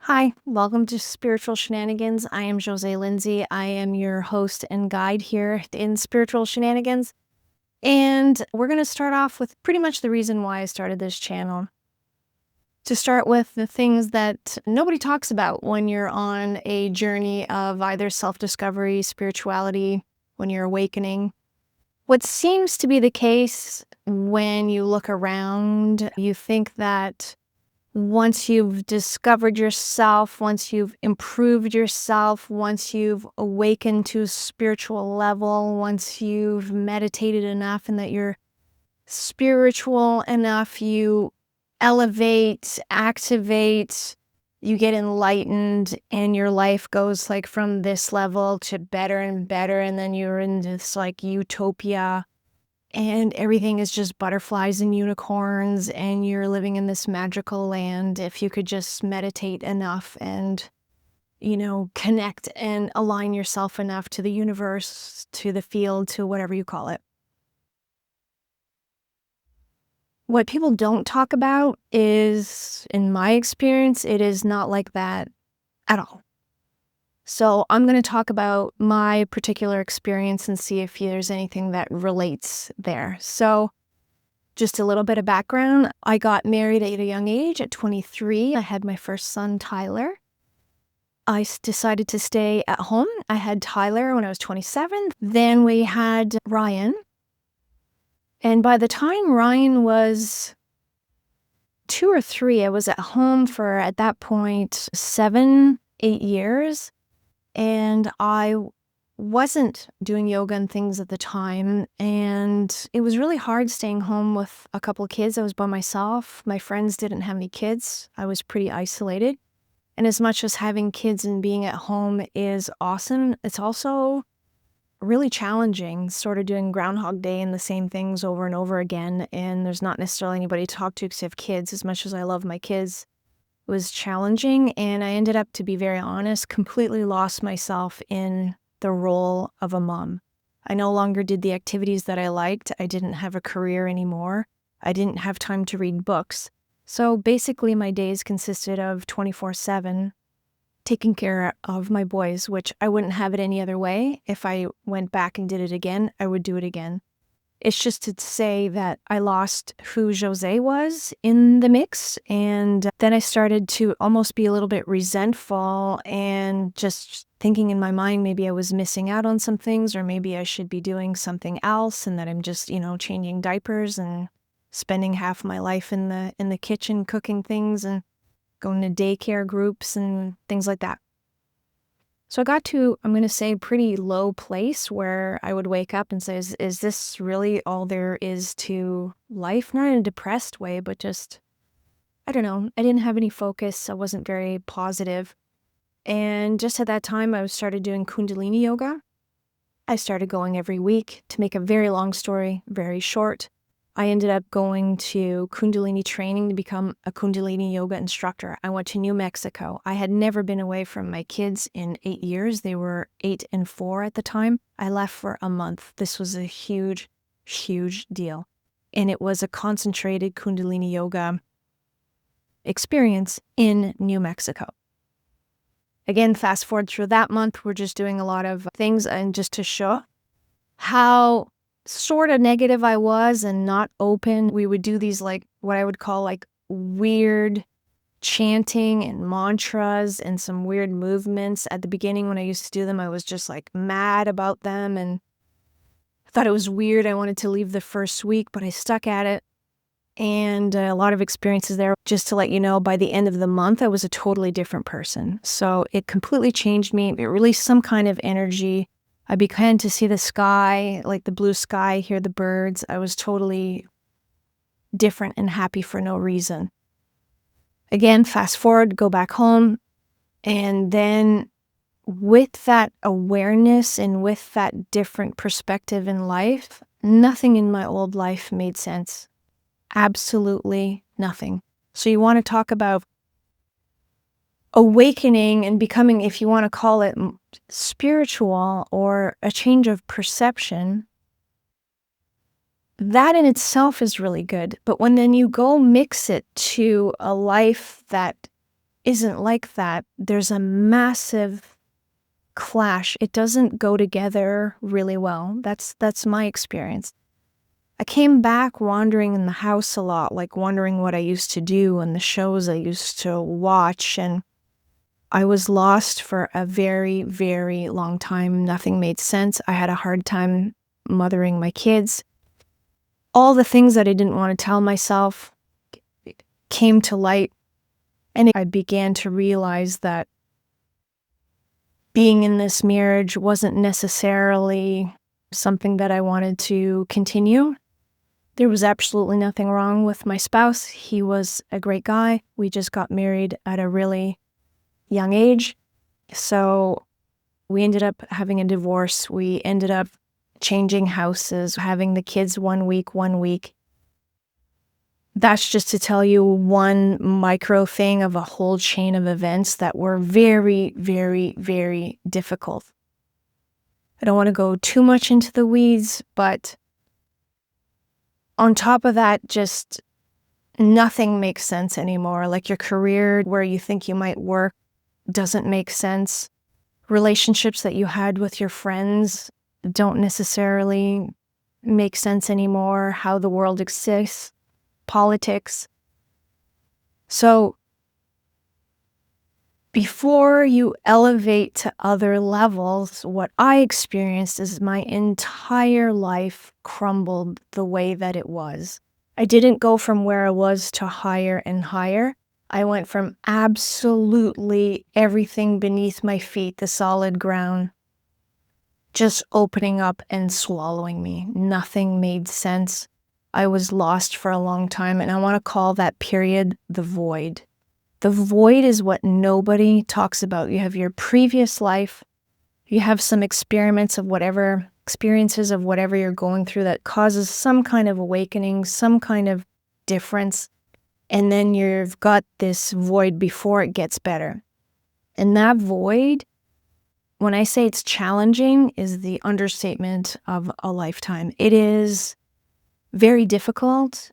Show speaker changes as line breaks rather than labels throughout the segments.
Hi, welcome to Spiritual Shenanigans. I am Jose Lindsay. I am your host and guide here in Spiritual Shenanigans. And we're going to start off with pretty much the reason why I started this channel. To start with, the things that nobody talks about when you're on a journey of either self discovery, spirituality, when you're awakening. What seems to be the case when you look around, you think that once you've discovered yourself, once you've improved yourself, once you've awakened to a spiritual level, once you've meditated enough and that you're spiritual enough, you elevate, activate, you get enlightened, and your life goes like from this level to better and better. And then you're in this like utopia and everything is just butterflies and unicorns, and you're living in this magical land if you could just meditate enough and, connect and align yourself enough to the universe, to the field, to whatever you call it. What people don't talk about is, in my experience, it is not like that at all. So I'm going to talk about my particular experience and see if there's anything that relates there. So, just a little bit of background. I got married at a young age at 23. I had my first son, Tyler. Decided to stay at home. I had Tyler when I was 27. Then we had Ryan. And by the time Ryan was 2 or 3, I was at home for, at that point, 7, 8 years. And I wasn't doing yoga and things at the time, and it was really hard staying home with a couple of kids. I was by myself. My friends didn't have any kids. I was pretty isolated. And as much as having kids and being at home is awesome, it's also really challenging, sort of doing Groundhog Day and the same things over and over again. And there's not necessarily anybody to talk to because I have kids. As much as I love my kids, it was challenging. And I ended up, to be very honest, completely lost myself in the role of a mom. I no longer did the activities that I liked. I didn't have a career anymore. I didn't have time to read books. So basically, my days consisted of 24/7 taking care of my boys, which I wouldn't have it any other way. If I went back and did it again, I would do it again. It's just to say that I lost who Jose was in the mix. And then I started to almost be a little bit resentful and just thinking in my mind, maybe I was missing out on some things, or maybe I should be doing something else, and that I'm just, changing diapers and spending half my life in the kitchen cooking things and going to daycare groups and things like that. So I got to, I'm going to say, a pretty low place where I would wake up and say, is this really all there is to life? Not in a depressed way, but just, I don't know. I didn't have any focus. I wasn't very positive. And just at that time, I started doing Kundalini yoga. I started going every week. To make a very long story very short, I ended up going to Kundalini training to become a Kundalini yoga instructor. I went to New Mexico. I had never been away from my kids in 8 years. They were 8 and 4 at the time. I left for a month. This was a huge, huge deal. And it was a concentrated Kundalini yoga experience in New Mexico. Again, fast forward through that month, we're just doing a lot of things, and just to show how sort of negative I was and not open, we would do these like what I would call like weird chanting and mantras and some weird movements. At the beginning, when I used to do them, I was just like mad about them and thought it was weird. I wanted to leave the first week, but I stuck at it. And a lot of experiences there. Just to let you know, by the end of the month, I was a totally different person. So it completely changed me. It released some kind of energy. I began to see the sky, like the blue sky, hear the birds. I was totally different and happy for no reason. Again, fast forward, go back home. And then with that awareness and with that different perspective in life, nothing in my old life made sense. Absolutely nothing. So you want to talk about awakening and becoming, if you want to call it spiritual or a change of perception, that in itself is really good. But when then you go mix it to a life that isn't like that. There's a massive clash. It doesn't go together really well. That's my experience. I came back wandering in the house a lot, like wondering what I used to do and the shows I used to watch, and I was lost for a very, very long time. Nothing made sense. I had a hard time mothering my kids. All the things that I didn't want to tell myself came to light, and I began to realize that being in this marriage wasn't necessarily something that I wanted to continue. There was absolutely nothing wrong with my spouse. He was a great guy. We just got married at a really young age. So we ended up having a divorce. We ended up changing houses, having the kids 1 week. That's just to tell you one micro thing of a whole chain of events that were very, very, very difficult. I don't want to go too much into the weeds, but on top of that, just nothing makes sense anymore. Like your career, where you think you might work, doesn't make sense. Relationships that you had with your friends don't necessarily make sense anymore. How the world exists, politics. So before you elevate to other levels, what I experienced is my entire life crumbled the way that it was. I didn't go from where I was to higher and higher. I went from absolutely everything beneath my feet, the solid ground, just opening up and swallowing me. Nothing made sense. I was lost for a long time, and I want to call that period the void. The void is what nobody talks about. You have your previous life, you have some experiences of whatever you're going through that causes some kind of awakening, some kind of difference, and then you've got this void before it gets better. And that void, when I say it's challenging, is the understatement of a lifetime. It is very difficult.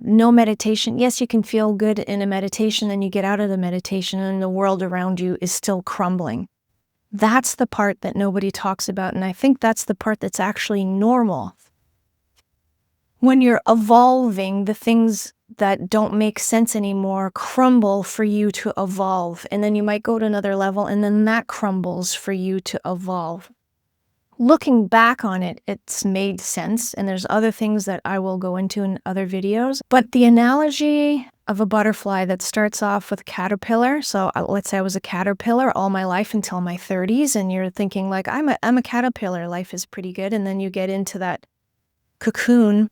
No meditation. Yes, you can feel good in a meditation, and you get out of the meditation and the world around you is still crumbling. That's the part that nobody talks about, and I think that's the part that's actually normal. When you're evolving, the things that don't make sense anymore crumble for you to evolve, and then you might go to another level, and then that crumbles for you to evolve. Looking back on it, it's made sense, and there's other things that I will go into in other videos. But the analogy of a butterfly that starts off with a caterpillar, so let's say I was a caterpillar all my life until my 30s, and you're thinking like, I'm a caterpillar, life is pretty good, and then you get into that cocoon,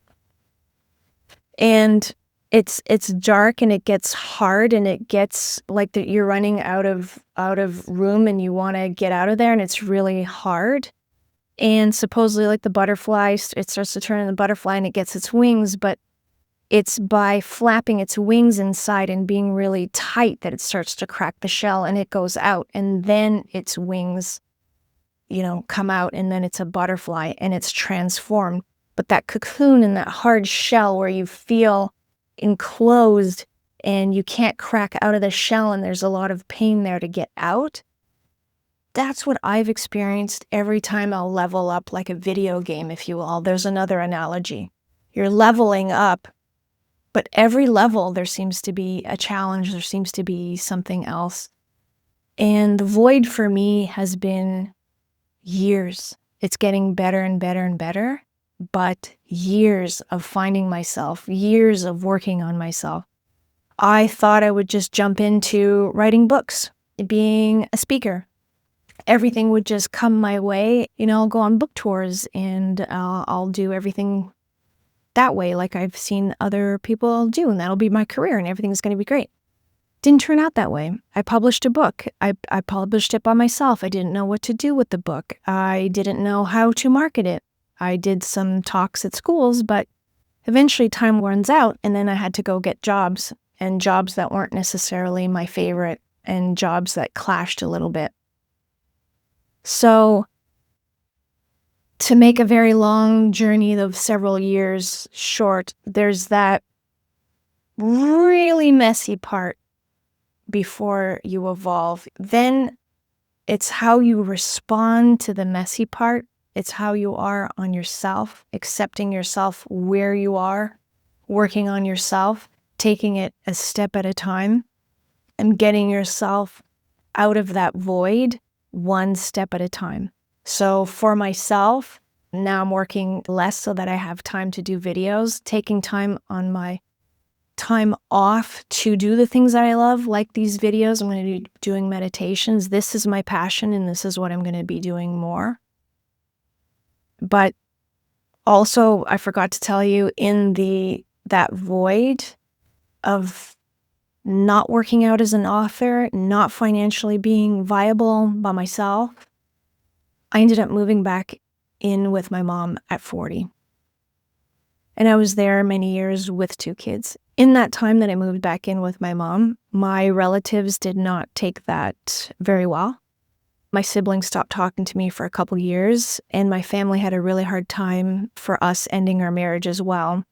and it's dark, and it gets hard, and it gets like that you're running out of room, and you want to get out of there, and it's really hard. And supposedly, like the butterfly, it starts to turn into the butterfly and it gets its wings, but it's by flapping its wings inside and being really tight that it starts to crack the shell and it goes out, and then its wings, come out, and then it's a butterfly and it's transformed. But that cocoon and that hard shell where you feel enclosed and you can't crack out of the shell and there's a lot of pain there to get out, that's what I've experienced every time I'll level up, like a video game, if you will. There's another analogy. You're leveling up, but every level there seems to be a challenge, there seems to be something else. And the void for me has been years. It's getting better and better and better, but years of finding myself, years of working on myself. I thought I would just jump into writing books, being a speaker. Everything would just come my way. I'll go on book tours and I'll do everything that way, like I've seen other people do, and that'll be my career and everything's going to be great. Didn't turn out that way. I published a book. I published it by myself. I didn't know what to do with the book. I didn't know how to market it. I did some talks at schools, but eventually time runs out, and then I had to go get jobs, and jobs that weren't necessarily my favorite, and jobs that clashed a little bit. So, to make a very long journey of several years short, there's that really messy part before you evolve. Then it's how you respond to the messy part. It's how you are on yourself, accepting yourself where you are, working on yourself, taking it a step at a time, and getting yourself out of that void one step at a time. So for myself, now I'm working less so that I have time to do videos, taking time on my time off to do the things that I love, like these videos. I'm going to be doing meditations. This is my passion, and this is what I'm going to be doing more. But also, I forgot to tell you, in that void of not working out as an author, not financially being viable by myself, I ended up moving back in with my mom at 40. And I was there many years with 2 kids. In that time that I moved back in with my mom, my relatives did not take that very well. My siblings stopped talking to me for a couple years, and my family had a really hard time for us ending our marriage as well.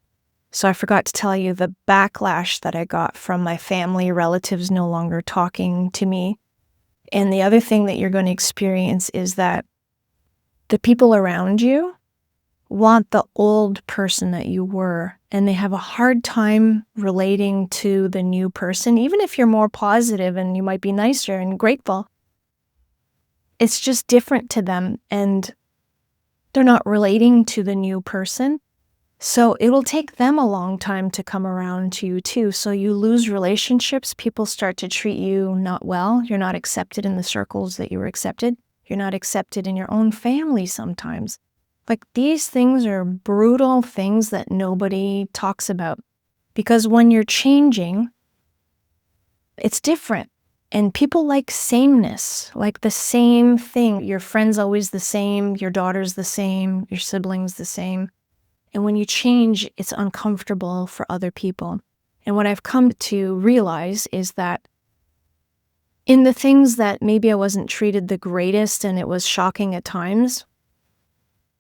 So I forgot to tell you the backlash that I got from my family, relatives no longer talking to me. And the other thing that you're going to experience is that the people around you want the old person that you were, and they have a hard time relating to the new person, even if you're more positive and you might be nicer and grateful. It's just different to them, and they're not relating to the new person. So it'll take them a long time to come around to you too. So you lose relationships. People start to treat you not well. You're not accepted in the circles that you were accepted. You're not accepted in your own family sometimes. Like, these things are brutal things that nobody talks about. Because when you're changing, it's different. And people like sameness, like the same thing. Your friend's always the same, your daughter's the same, your sibling's the same. And when you change, it's uncomfortable for other people. And what I've come to realize is that in the things that maybe I wasn't treated the greatest and it was shocking at times,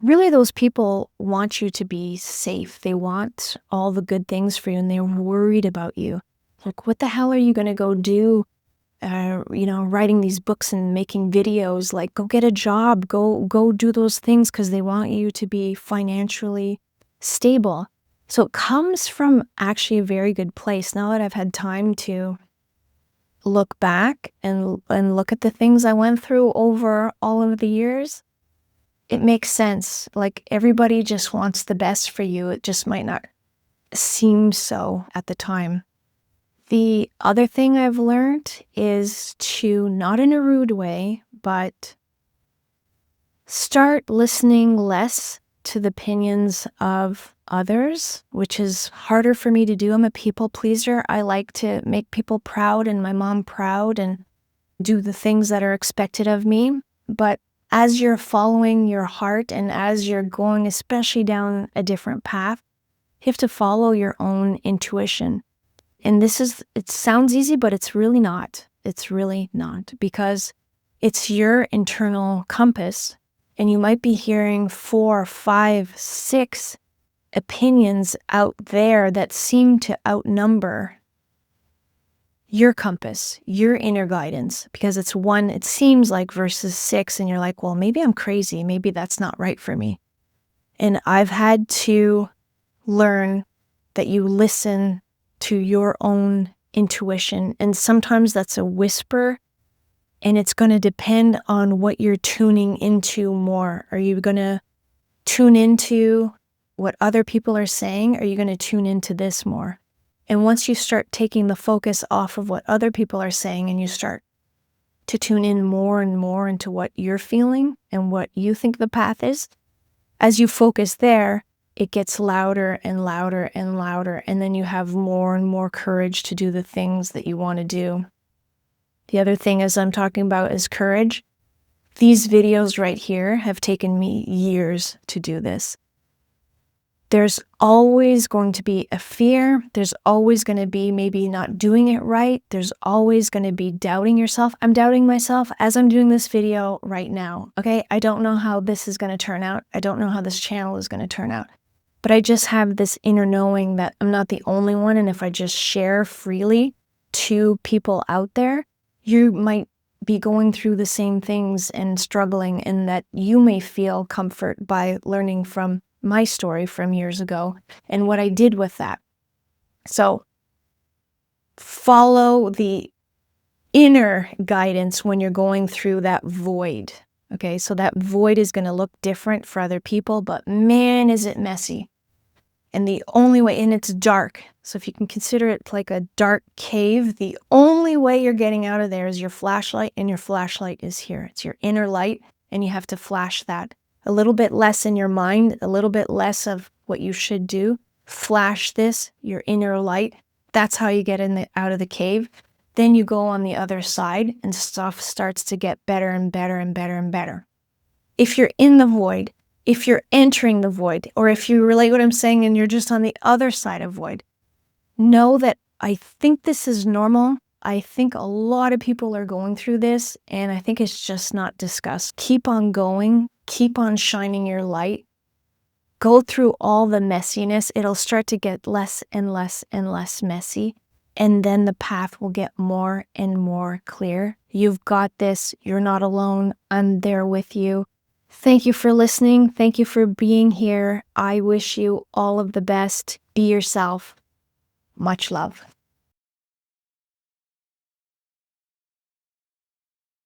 really those people want you to be safe. They want all the good things for you, and they're worried about you. Like, what the hell are you going to go do? Writing these books and making videos. Like, go get a job, go do those things, because they want you to be financially stable. So it comes from actually a very good place. Now that I've had time to look back and look at the things I went through over all of the years, it makes sense. Like, everybody just wants the best for you. It just might not seem so at the time. The other thing I've learned is to, not in a rude way, but start listening less to the opinions of others, which is harder for me to do. I'm a people pleaser. I like to make people proud and my mom proud and do the things that are expected of me. But as you're following your heart and as you're going, especially down a different path, you have to follow your own intuition. And it sounds easy, but it's really not. It's really not, because it's your internal compass, and you might be hearing 4, 5, 6 opinions out there that seem to outnumber your compass, your inner guidance, because it's 1, it seems like, versus 6, and you're like, well, maybe I'm crazy. Maybe that's not right for me. And I've had to learn that you listen to your own intuition. And sometimes that's a whisper, and it's going to depend on what you're tuning into more. Are you going to tune into what other people are saying? Or are you going to tune into this more? And once you start taking the focus off of what other people are saying and you start to tune in more and more into what you're feeling and what you think the path is, as you focus there, it gets louder and louder and louder, and then you have more and more courage to do the things that you want to do. The other thing, as I'm talking about, is courage. These videos right here have taken me years to do this. There's always going to be a fear. There's always going to be maybe not doing it right. There's always going to be doubting yourself. I'm doubting myself as I'm doing this video right now. Okay, I don't know how this is going to turn out. I don't know how this channel is going to turn out. But I just have this inner knowing that I'm not the only one, and if I just share freely to people out there, you might be going through the same things and struggling, and that you may feel comfort by learning from my story from years ago and what I did with that. So follow the inner guidance when you're going through that void. Okay, so that void is going to look different for other people, but man, is it messy. And the only way, and it's dark. So if you can consider it like a dark cave, the only way you're getting out of there is your flashlight, and your flashlight is here. It's your inner light, and you have to flash that. A little bit less in your mind, a little bit less of what you should do. Flash this, your inner light. That's how you get out of the cave. Then you go on the other side, and stuff starts to get better and better and better and better. If you're in the void, if you're entering the void, or if you relate what I'm saying and you're just on the other side of void, know that I think this is normal. I think a lot of people are going through this, and I think it's just not discussed. Keep on going. Keep on shining your light. Go through all the messiness. It'll start to get less and less and less messy, and then the path will get more and more clear. You've got this. You're not alone. I'm there with you. Thank you for listening. Thank you for being here. I wish you all of the best. Be yourself. Much love.